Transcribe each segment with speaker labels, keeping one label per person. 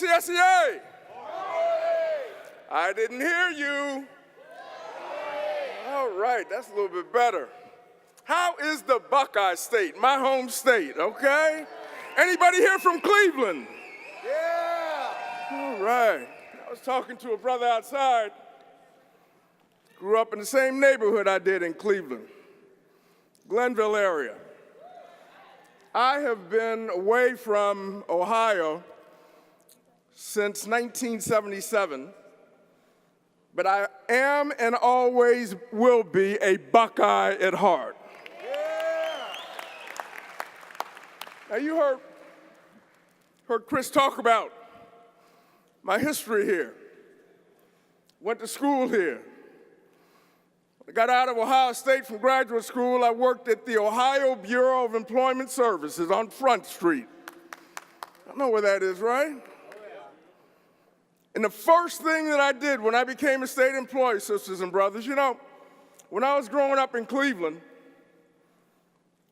Speaker 1: AFSCME. I didn't hear you. All right, that's a little bit better. How is the Buckeye State, my home state, okay? Anybody here from Cleveland? Yeah. All right. I was talking to a brother outside. Grew up in the same neighborhood I did in Cleveland, Glenville area. I have been away from Ohio since 1977, but I am and always will be a Buckeye at heart. Yeah. Now you heard Chris talk about my history here. Went to school here. I got out of Ohio State from graduate school. I worked at the Ohio Bureau of Employment Services on Front Street. I know where that is, right? And the first thing that I did when I became a state employee, sisters and brothers, you know, when I was growing up in Cleveland,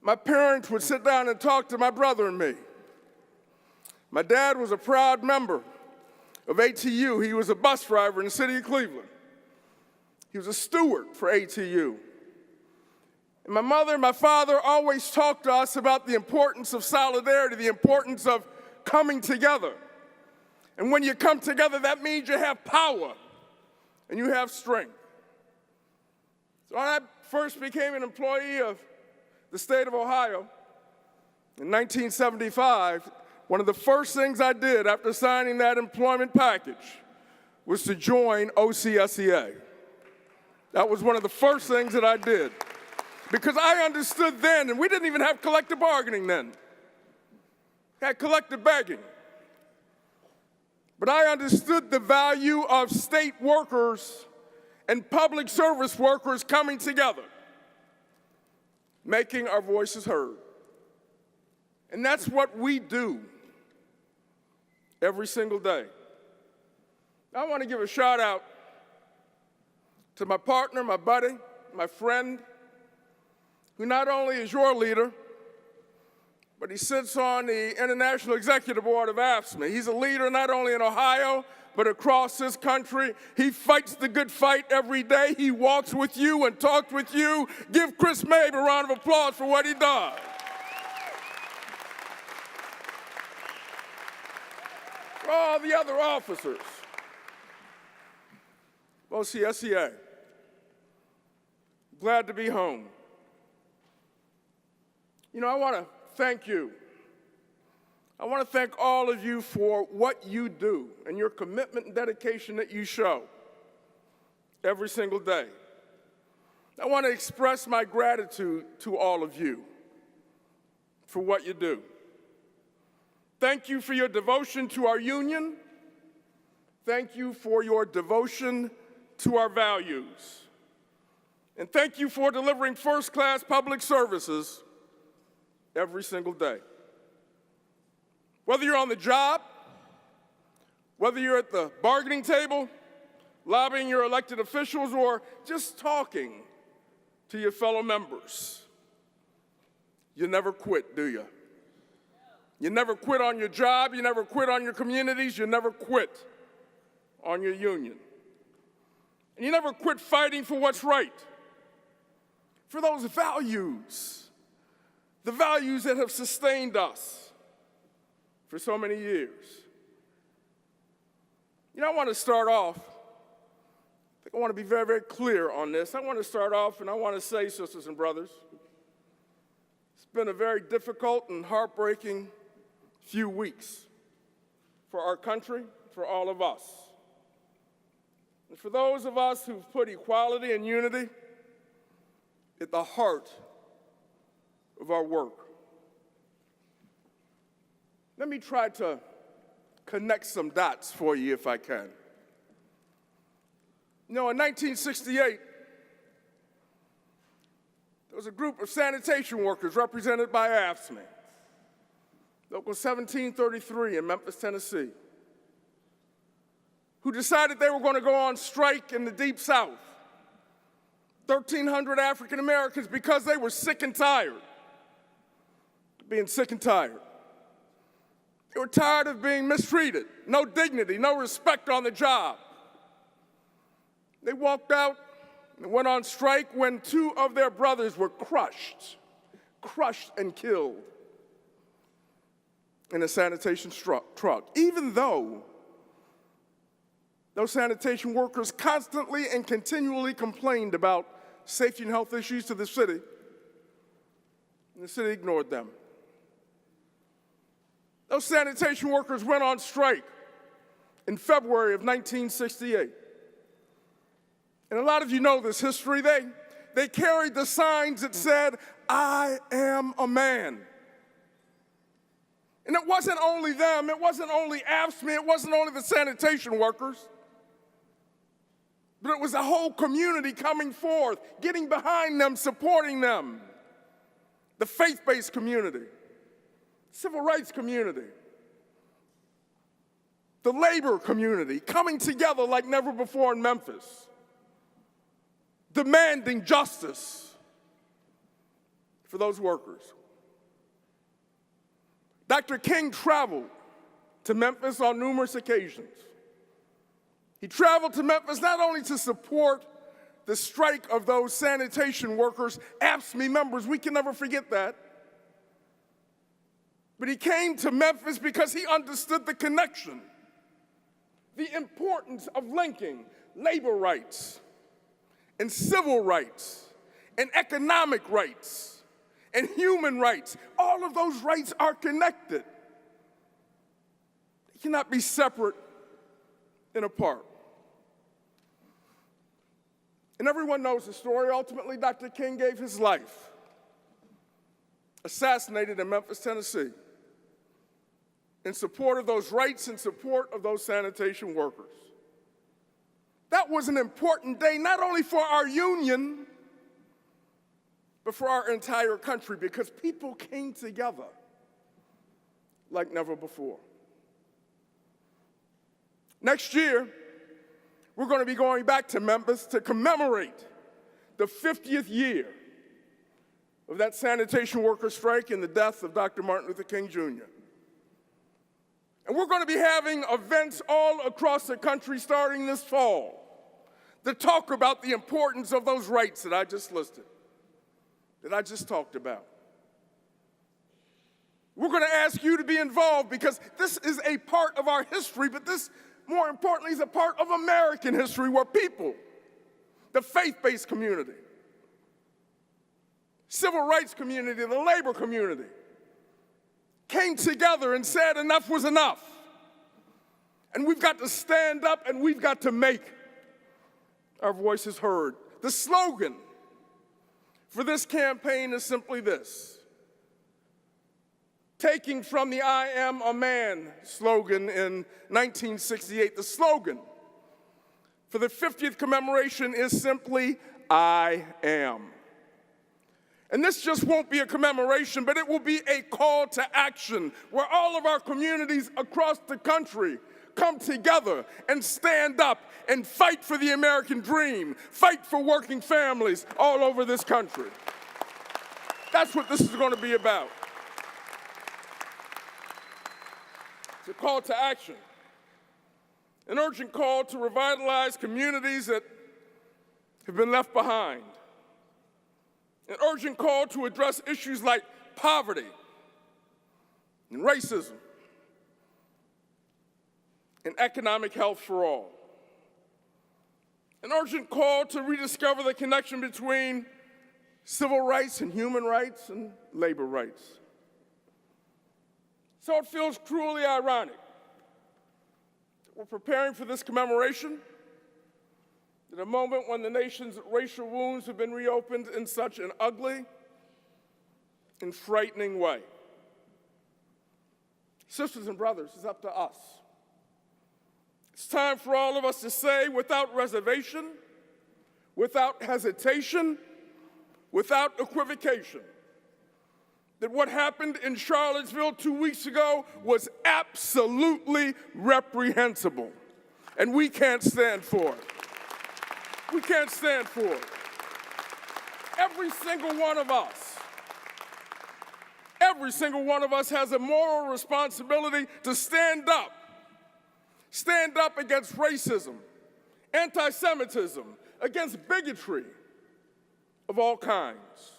Speaker 1: my parents would sit down and talk to my brother and me. My dad was a proud member of ATU. He was a bus driver in the city of Cleveland. He was a steward for ATU. And my mother and my father always talked to us about the importance of solidarity, the importance of coming together. And when you come together, that means you have power and you have strength. So when I first became an employee of the state of Ohio in 1975, one of the first things I did after signing that employment package was to join OCSEA. That was one of the first things that I did. Because I understood then, and we didn't even have collective bargaining then. We had collective begging. But I understood the value of state workers and public service workers coming together, making our voices heard. And that's what we do every single day. I want to give a shout out to my partner, my buddy, my friend, who not only is your leader, but he sits on the International Executive Board of AFSCME. He's a leader not only in Ohio, but across this country. He fights the good fight every day. He walks with you and talks with you. Give Chris Mabe a round of applause for what he does. For all the other officers of OCSEA, glad to be home. You know, I want to thank you. I want to thank all of you for what you do and your commitment and dedication that you show every single day. I want to express my gratitude to all of you for what you do. Thank you for your devotion to our union. Thank you for your devotion to our values. And thank you for delivering first-class public services every single day. Whether you're on the job, whether you're at the bargaining table, lobbying your elected officials, or just talking to your fellow members, you never quit, do you? You never quit on your job, you never quit on your communities, you never quit on your union. And you never quit fighting for what's right, for those values, the values that have sustained us for so many years. You know, I want to start off, I want to be very, very clear on this. I want to start off and I want to say, sisters and brothers, it's been a very difficult and heartbreaking few weeks for our country, for all of us. And for those of us who've put equality and unity at the heart of our work. Let me try to connect some dots for you if I can. You know, in 1968, there was a group of sanitation workers represented by AFSCME, Local 1733 in Memphis, Tennessee, who decided they were going to go on strike in the Deep South. 1,300 African Americans, because they were sick and tired, being sick and tired. They were tired of being mistreated, no dignity, no respect on the job. They walked out and went on strike when two of their brothers were crushed and killed in a sanitation truck, even though those sanitation workers constantly and continually complained about safety and health issues to the city, and the city ignored them. Those sanitation workers went on strike in February of 1968. And a lot of you know this history. They carried the signs that said, "I am a man." And it wasn't only them, it wasn't only AFSCME, it wasn't only the sanitation workers, but it was the whole community coming forth, getting behind them, supporting them. The faith-based community, civil rights community, the labor community, coming together like never before in Memphis, demanding justice for those workers. Dr. King traveled to Memphis on numerous occasions. He traveled to Memphis not only to support the strike of those sanitation workers, AFSCME members, we can never forget that. But he came to Memphis because he understood the connection, the importance of linking labor rights and civil rights and economic rights and human rights. All of those rights are connected. They cannot be separate and apart. And everyone knows the story. Ultimately, Dr. King gave his life, assassinated in Memphis, Tennessee, in support of those rights, in support of those sanitation workers. That was an important day, not only for our union, but for our entire country, because people came together like never before. Next year, we're going to be going back to Memphis to commemorate the 50th year of that sanitation worker strike and the death of Dr. Martin Luther King Jr. And we're going to be having events all across the country starting this fall to talk about the importance of those rights that I just listed, that I just talked about. We're going to ask you to be involved because this is a part of our history, but this, more importantly, is a part of American history where people, the faith-based community, civil rights community, the labor community, came together and said enough was enough. And we've got to stand up and we've got to make our voices heard. The slogan for this campaign is simply this: taking from the "I am a man" slogan in 1968, the slogan for the 50th commemoration is simply "I am." And this just won't be a commemoration, but it will be a call to action where all of our communities across the country come together and stand up and fight for the American dream, fight for working families all over this country. That's what this is going to be about. It's a call to action, an urgent call to revitalize communities that have been left behind, an urgent call to address issues like poverty and racism and economic health for all, an urgent call to rediscover the connection between civil rights and human rights and labor rights. So it feels cruelly ironic that we're preparing for this commemoration at a moment when the nation's racial wounds have been reopened in such an ugly and frightening way. Sisters and brothers, it's up to us. It's time for all of us to say without reservation, without hesitation, without equivocation, that what happened in Charlottesville 2 weeks ago was absolutely reprehensible, and we can't stand for it. We can't stand for it. Every single one of us every single one of us has a moral responsibility to stand up against racism, anti-Semitism, against bigotry of all kinds.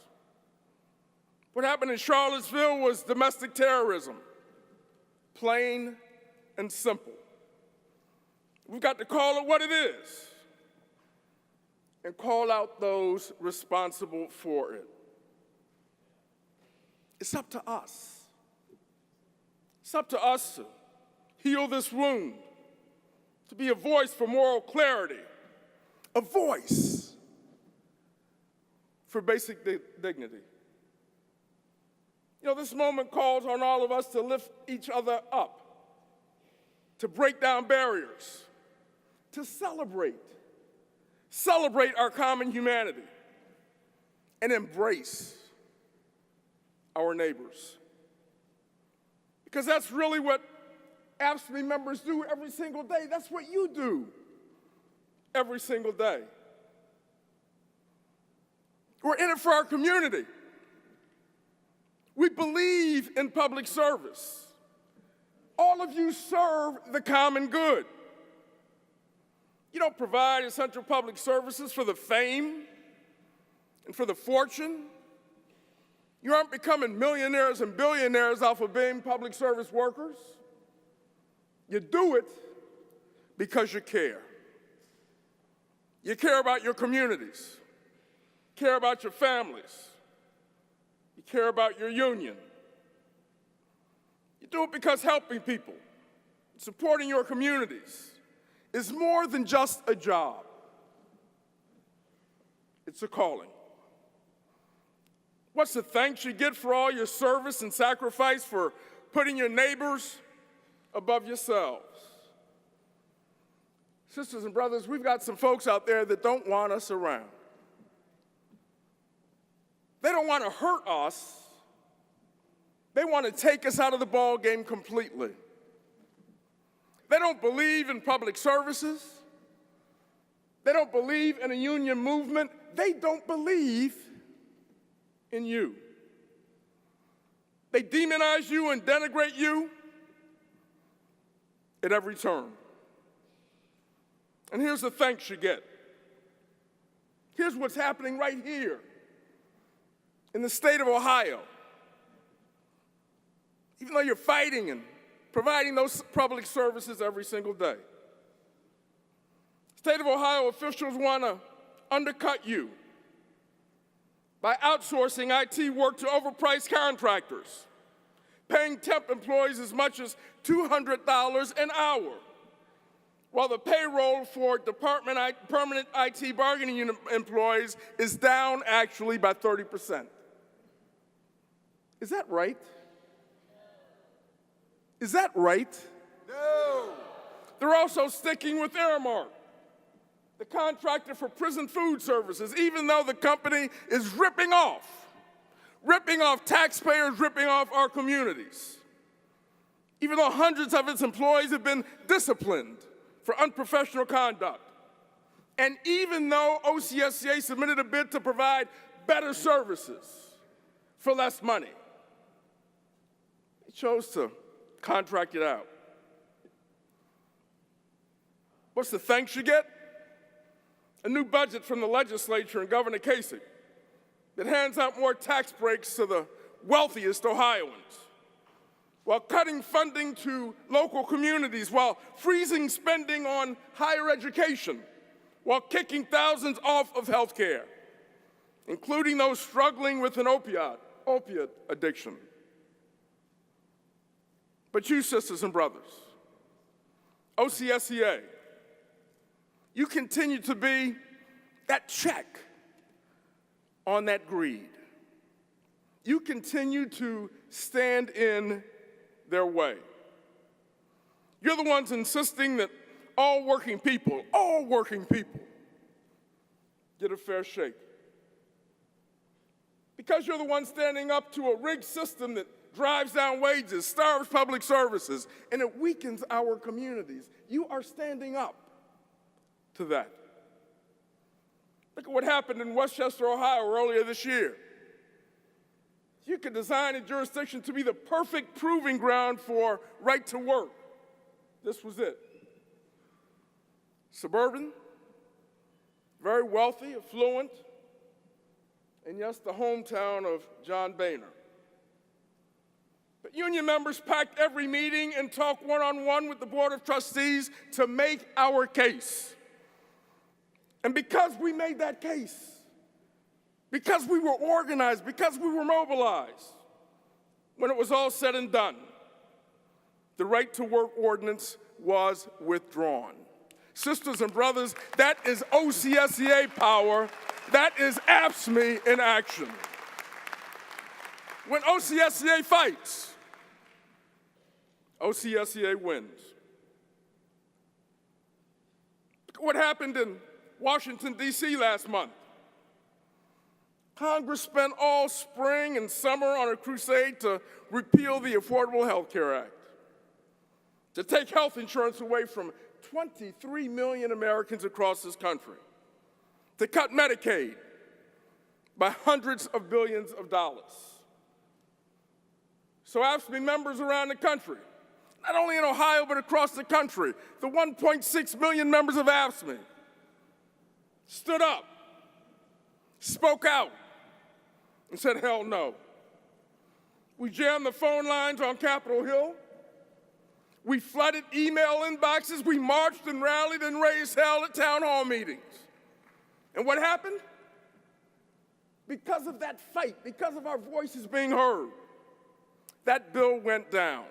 Speaker 1: What happened in Charlottesville was domestic terrorism, plain and simple. We've got to call it what it is and call out those responsible for it. It's up to us. It's up to us to heal this wound, to be a voice for moral clarity, a voice for basic dignity. You know, this moment calls on all of us to lift each other up, to break down barriers, to celebrate our common humanity, and embrace our neighbors. Because that's really what AFSCME members do every single day. That's what you do every single day. We're in it for our community. We believe in public service. All of you serve the common good. You don't provide essential public services for the fame and for the fortune. You aren't becoming millionaires and billionaires off of being public service workers. You do it because you care. You care about your communities, care about your families, you care about your union. You do it because helping people, supporting your communities is more than just a job. It's a calling. What's the thanks you get for all your service and sacrifice for putting your neighbors above yourselves? Sisters and brothers, we've got some folks out there that don't want us around. They don't want to hurt us. They want to take us out of the ball game completely. They don't believe in public services. They don't believe in a union movement. They don't believe in you. They demonize you and denigrate you at every turn. And here's the thanks you get. Here's what's happening right here in the state of Ohio. Even though you're fighting and providing those public services every single day. State of Ohio officials want to undercut you by outsourcing IT work to overpriced contractors, paying temp employees as much as $200 an hour, while the payroll for permanent IT bargaining unit employees is down actually by 30%. Is that right? Is that right? No. They're also sticking with Aramark, the contractor for prison food services, even though the company is ripping off taxpayers, ripping off our communities. Even though hundreds of its employees have been disciplined for unprofessional conduct. And even though OCSCA submitted a bid to provide better services for less money, it chose to contract it out. What's the thanks you get? A new budget from the legislature and Governor Kasich that hands out more tax breaks to the wealthiest Ohioans, while cutting funding to local communities, while freezing spending on higher education, while kicking thousands off of health care, including those struggling with an opiate addiction. But you, sisters and brothers, OCSCA, you continue to be that check on that greed. You continue to stand in their way. You're the ones insisting that all working people get a fair shake. Because you're the ones standing up to a rigged system that drives down wages, starves public services, and it weakens our communities. You are standing up to that. Look at what happened in Westchester, Ohio earlier this year. You could design a jurisdiction to be the perfect proving ground for right to work. This was it. Suburban, very wealthy, affluent, and yes, the hometown of John Boehner. But union members packed every meeting and talked one-on-one with the Board of Trustees to make our case. And because we made that case, because we were organized, because we were mobilized, when it was all said and done, the right to work ordinance was withdrawn. Sisters and brothers, that is OCSEA power. That is AFSCME in action. When OCSEA fights, OCSEA wins. Look at what happened in Washington, D.C. last month. Congress spent all spring and summer on a crusade to repeal the Affordable Health Care Act, to take health insurance away from 23 million Americans across this country, to cut Medicaid by hundreds of billions of dollars. So AFSCME members around the country, not only in Ohio but across the country, the 1.6 million members of AFSCME, stood up, spoke out, and said, hell no. We jammed the phone lines on Capitol Hill. We flooded email inboxes. We marched and rallied and raised hell at town hall meetings. And what happened? Because of that fight, because of our voices being heard, that bill went down.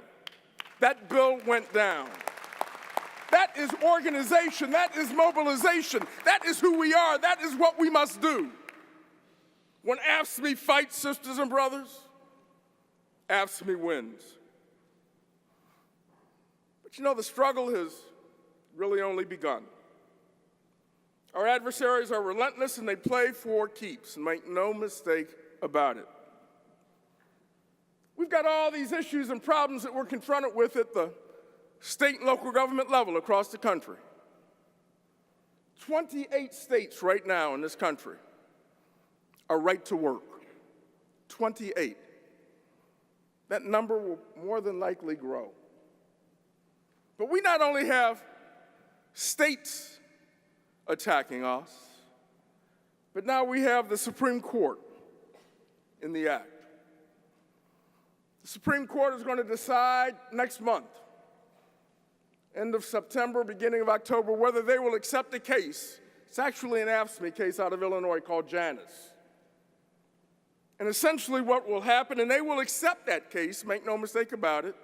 Speaker 1: That bill went down. That is organization. That is mobilization. That is who we are. That is what we must do. When AFSCME fights, sisters and brothers, AFSCME wins. But you know, the struggle has really only begun. Our adversaries are relentless and they play for keeps, and make no mistake about it. We've got all these issues and problems that we're confronted with at the state and local government level across the country. 28 states right now in this country are right to work. 28. That number will more than likely grow. But we not only have states attacking us, but now we have the Supreme Court in the act. The Supreme Court is going to decide next month, end of September, beginning of October, whether they will accept a case. It's actually an AFSCME case out of Illinois called Janus. And essentially what will happen, and they will accept that case, make no mistake about it,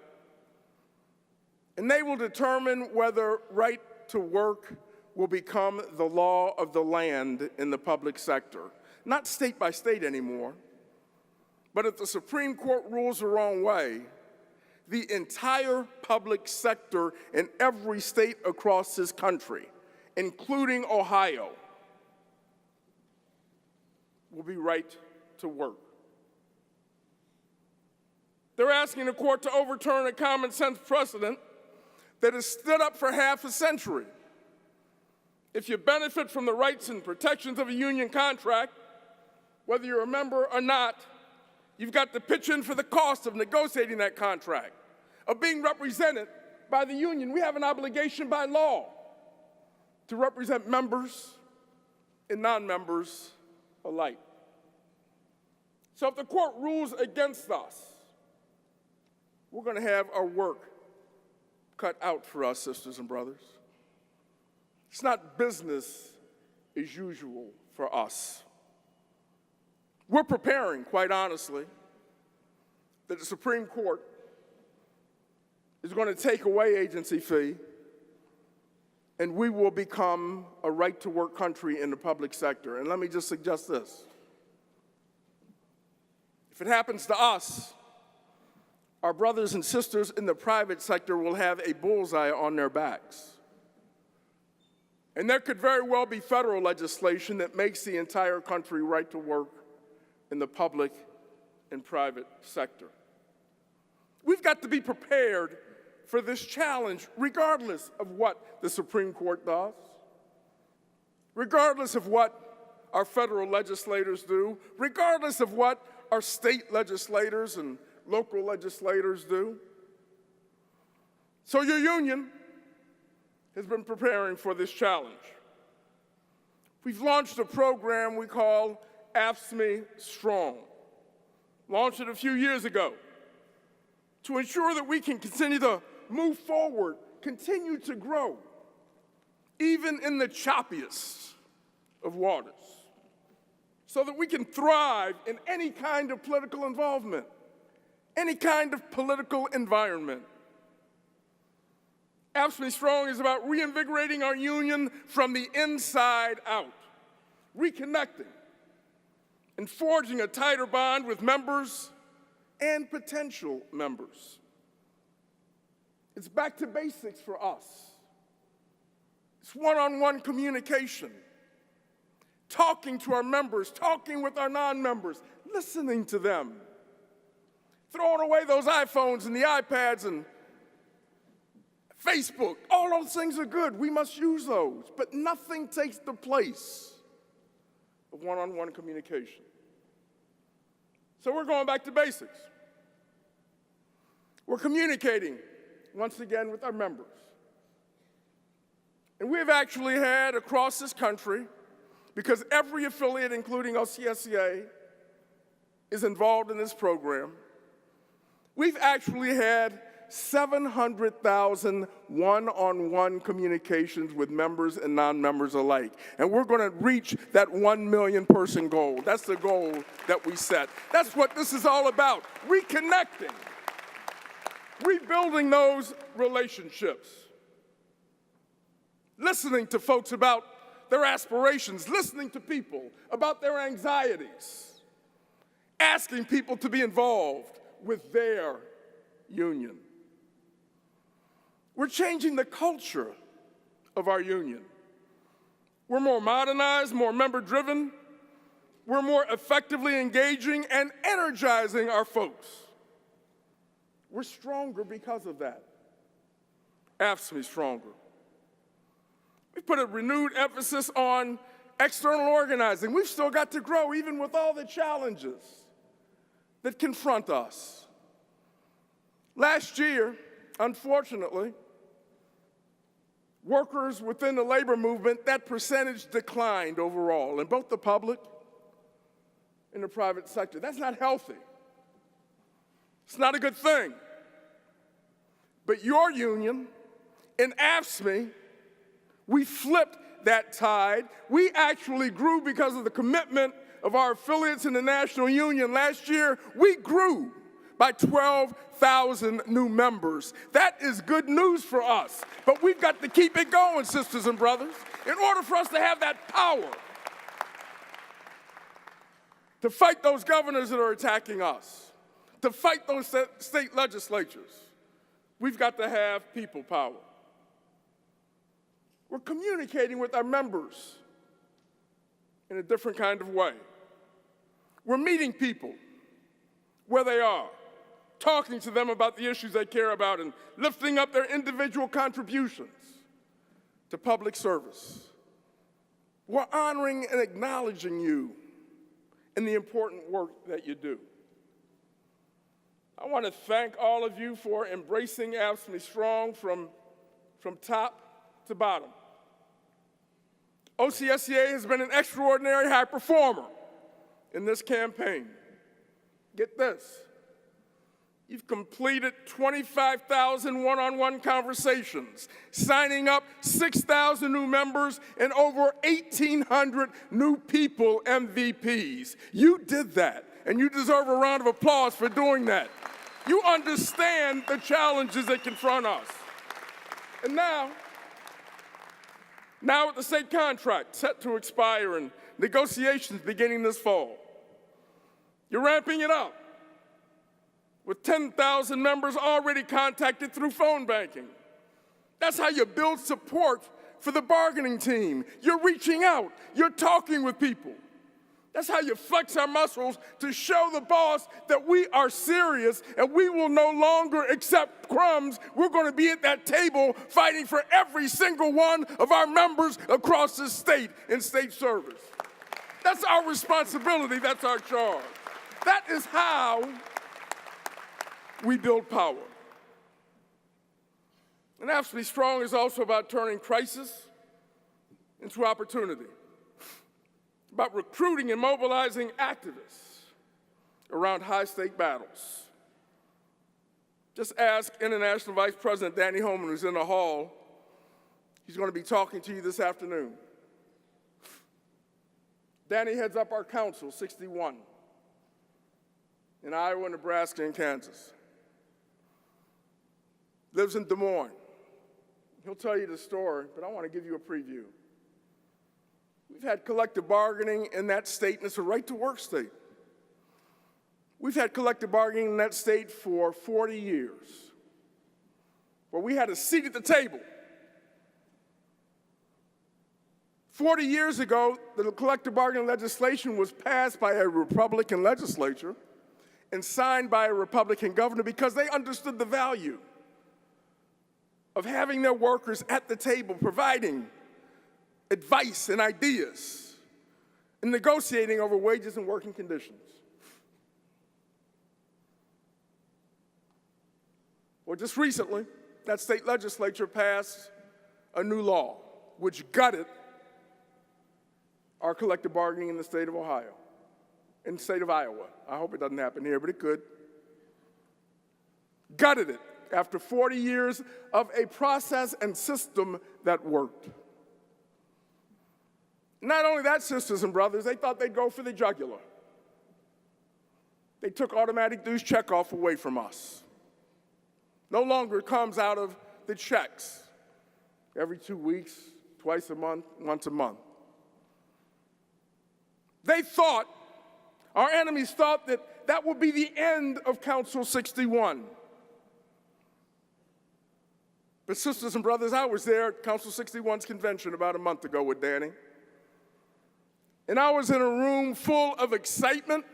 Speaker 1: and they will determine whether right to work will become the law of the land in the public sector. Not state by state anymore, but if the Supreme Court rules the wrong way, the entire public sector in every state across this country, including Ohio, will be right to work. They're asking the court to overturn a common sense precedent that has stood up for half a century. If you benefit from the rights and protections of a union contract, whether you're a member or not, you've got to pitch in for the cost of negotiating that contract, of being represented by the union. We have an obligation by law to represent members and non-members alike. So if the court rules against us, we're going to have our work cut out for us, sisters and brothers. It's not business as usual for us. We're preparing, quite honestly, that the Supreme Court is going to take away agency fee, and we will become a right-to-work country in the public sector. And let me just suggest this. If it happens to us, our brothers and sisters in the private sector will have a bullseye on their backs. And there could very well be federal legislation that makes the entire country right to work in the public and private sector. We've got to be prepared for this challenge, regardless of what the Supreme Court does, regardless of what our federal legislators do, regardless of what our state legislators and local legislators do. So your union has been preparing for this challenge. We've launched a program we call AFSCME Strong. Launched it a few years ago to ensure that we can continue to move forward, continue to grow, even in the choppiest of waters, so that we can thrive in any kind of political involvement, any kind of political environment. AFSCME Strong is about reinvigorating our union from the inside out, reconnecting and forging a tighter bond with members and potential members. It's back to basics for us. It's one-on-one communication, talking to our members, talking with our non-members, listening to them, throwing away those iPhones and the iPads and Facebook. All those things are good. We must use those. But nothing takes the place of one-on-one communication. So we're going back to basics. We're communicating once again with our members. And we've actually had across this country, because every affiliate, including AFSCME, is involved in this program, we've actually had 700,000 one-on-one communications with members and non-members alike. And we're going to reach that 1 million person goal. That's the goal that we set. That's what this is all about, reconnecting, rebuilding those relationships, listening to folks about their aspirations, listening to people about their anxieties, asking people to be involved with their union. We're changing the culture of our union. We're more modernized, more member-driven. We're more effectively engaging and energizing our folks. We're stronger because of that. AFSCME Stronger. We've put a renewed emphasis on external organizing. We've still got to grow, even with all the challenges that confront us. Last year, unfortunately, workers within the labor movement, that percentage declined overall in both the public and the private sector. That's not healthy. It's not a good thing. But your union, in AFSCME, we flipped that tide. We actually grew because of the commitment of our affiliates in the national union. Last year, we grew by 12,000 new members. That is good news for us. But we've got to keep it going, sisters and brothers, in order for us to have that power to fight those governors that are attacking us, to fight those state legislatures. We've got to have people power. We're communicating with our members in a different kind of way. We're meeting people where they are, talking to them about the issues they care about and lifting up their individual contributions to public service. We're honoring and acknowledging you and the important work that you do. I want to thank all of you for embracing AFSCME Strong from top to bottom. AFSCME has been an extraordinary high performer in this campaign. Get this. You've completed 25,000 one-on-one conversations, signing up 6,000 new members and over 1,800 new people MVPs. You did that, and you deserve a round of applause for doing that. You understand the challenges that confront us. And now with the state contract set to expire and negotiations beginning this fall, you're ramping it up, with 10,000 members already contacted through phone banking. That's how you build support for the bargaining team. You're reaching out. You're talking with people. That's how you flex our muscles to show the boss that we are serious and we will no longer accept crumbs. We're going to be at that table fighting for every single one of our members across the state in state service. That's our responsibility. That's our charge. That is how we build power. And AFSCME Strong is also about turning crisis into opportunity, about recruiting and mobilizing activists around high-stake battles. Just ask International Vice President Danny Holman, who's in the hall. He's going to be talking to you this afternoon. Danny heads up our Council 61 in Iowa, Nebraska, and Kansas. Lives in Des Moines. He'll tell you the story, but I want to give you a preview. We've had collective bargaining in that state, and it's a right-to-work state. We've had collective bargaining in that state for 40 years, where we had a seat at the table. 40 years ago, the collective bargaining legislation was passed by a Republican legislature and signed by a Republican governor because they understood the value of having their workers at the table, providing advice and ideas, and negotiating over wages and working conditions. Well, just recently, that state legislature passed a new law which gutted our collective bargaining in the state of Ohio, in the state of Iowa. I hope it doesn't happen here, but it could. Gutted it after 40 years of a process and system that worked. Not only that, sisters and brothers, they thought they'd go for the jugular. They took automatic dues checkoff away from us. No longer comes out of the checks every 2 weeks, twice a month, once a month. They thought, our enemies thought, that that would be the end of Council 61. But sisters and brothers, I was there at Council 61's convention about a month ago with Danny. And I was in a room full of excitement,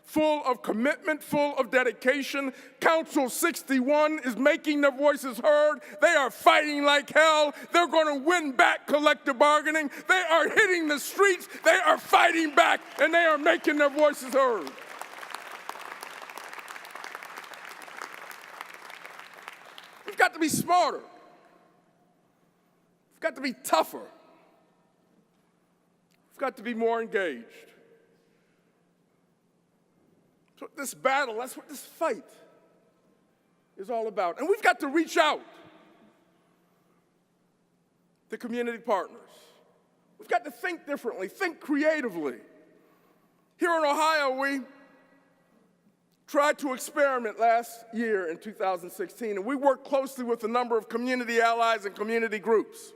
Speaker 1: full of commitment, full of dedication. Council 61 is making their voices heard. They are fighting like hell. They're going to win back collective bargaining. They are hitting the streets. They are fighting back, and they are making their voices heard. We've got to be smarter. We've got to be tougher. We've got to be more engaged. That's what this battle, that's what this fight is all about. And we've got to reach out to community partners. We've got to think differently, think creatively. Here in Ohio, we tried to experiment last year in 2016, and we worked closely with a number of community allies and community groups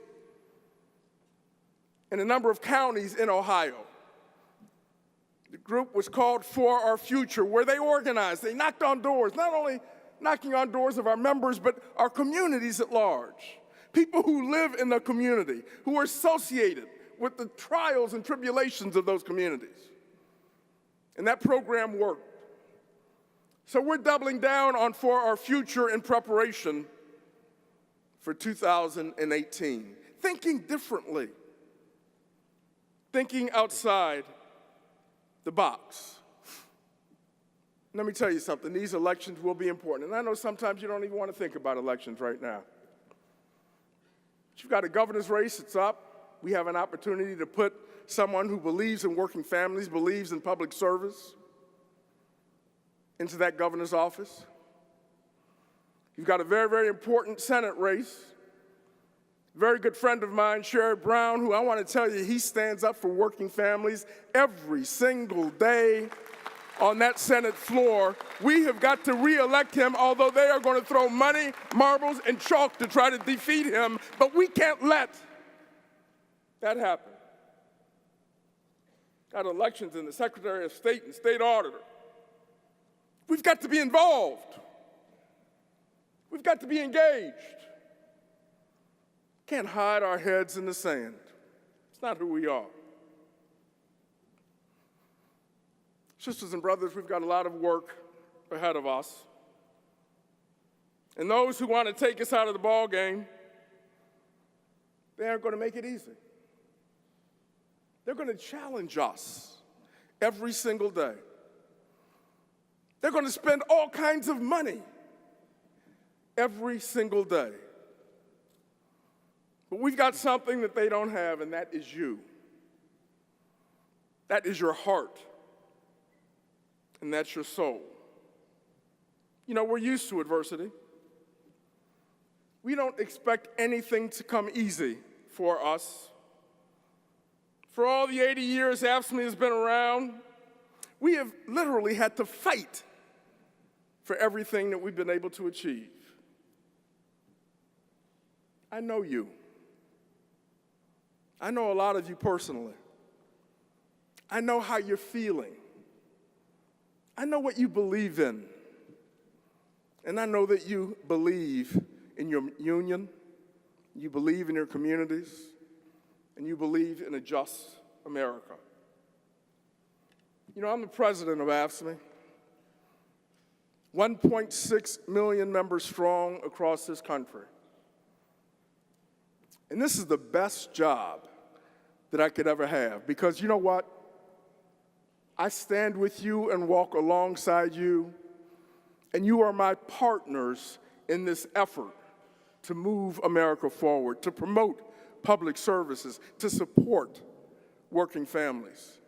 Speaker 1: in a number of counties in Ohio. The group was called For Our Future, where they organized. They knocked on doors, not only knocking on doors of our members, but our communities at large. People who live in the community, who are associated with the trials and tribulations of those communities. And that program worked. So we're doubling down on For Our Future in preparation for 2018. Thinking differently. Thinking outside the box. Let me tell you something, these elections will be important. And I know sometimes you don't even want to think about elections right now. But you've got a governor's race, it's up. We have an opportunity to put someone who believes in working families, believes in public service, into that governor's office. You've got a very, very important Senate race. Very good friend of mine, Sherrod Brown, who I want to tell you, he stands up for working families every single day on that Senate floor. We have got to re-elect him, although they are going to throw money, marbles, and chalk to try to defeat him, but we can't let that happen. Got elections in the Secretary of State and State Auditor. We've got to be involved. We've got to be engaged. Can't hide our heads in the sand. It's not who we are. Sisters and brothers, we've got a lot of work ahead of us. And those who want to take us out of the ball game, they aren't going to make it easy. They're going to challenge us every single day. They're going to spend all kinds of money every single day. But we've got something that they don't have, and that is you. That is your heart, and that's your soul. You know, we're used to adversity. We don't expect anything to come easy for us. For all the 80 years AFSCME has been around, we have literally had to fight for everything that we've been able to achieve. I know you. I know a lot of you personally. I know how you're feeling. I know what you believe in. And I know that you believe in your union, you believe in your communities, and you believe in a just America. You know, I'm the president of AFSCME, 1.6 million members strong across this country. And this is the best job that I could ever have, because you know what? I stand with you and walk alongside you, and you are my partners in this effort to move America forward, to promote public services, to support working families.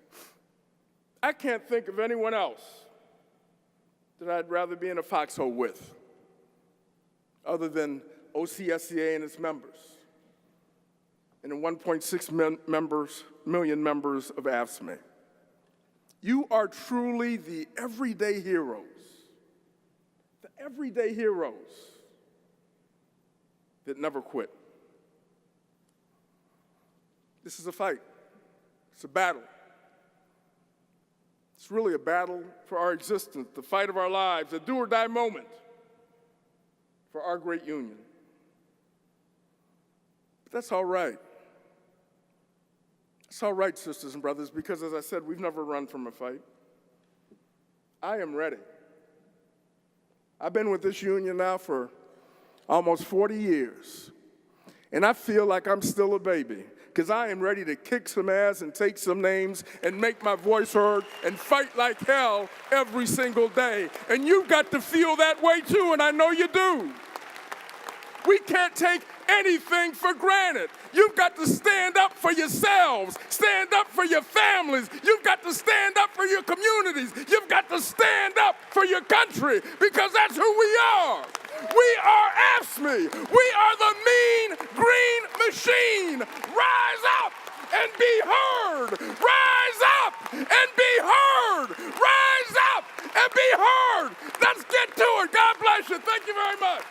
Speaker 1: I can't think of anyone else that I'd rather be in a foxhole with other than OCSCA and its members and the 1.6 million members of AFSCME. You are truly the everyday heroes that never quit. This is a fight. It's a battle. It's really a battle for our existence, the fight of our lives, a do-or-die moment for our great union. But that's all right. It's all right, sisters and brothers, because as I said, we've never run from a fight. I am ready. I've been with this union now for almost 40 years, and I feel like I'm still a baby, because I am ready to kick some ass and take some names and make my voice heard and fight like hell every single day. And you've got to feel that way too, and I know you do. We can't take anything for granted. You've got to stand up for yourselves, stand up for your families. You've got to stand up for your communities. You've got to stand up for your country, because that's who we are. We are AFSCME. We are the mean green machine. Rise up and be heard. Rise up and be heard. Rise up and be heard. Let's get to it. God bless you. Thank you very much.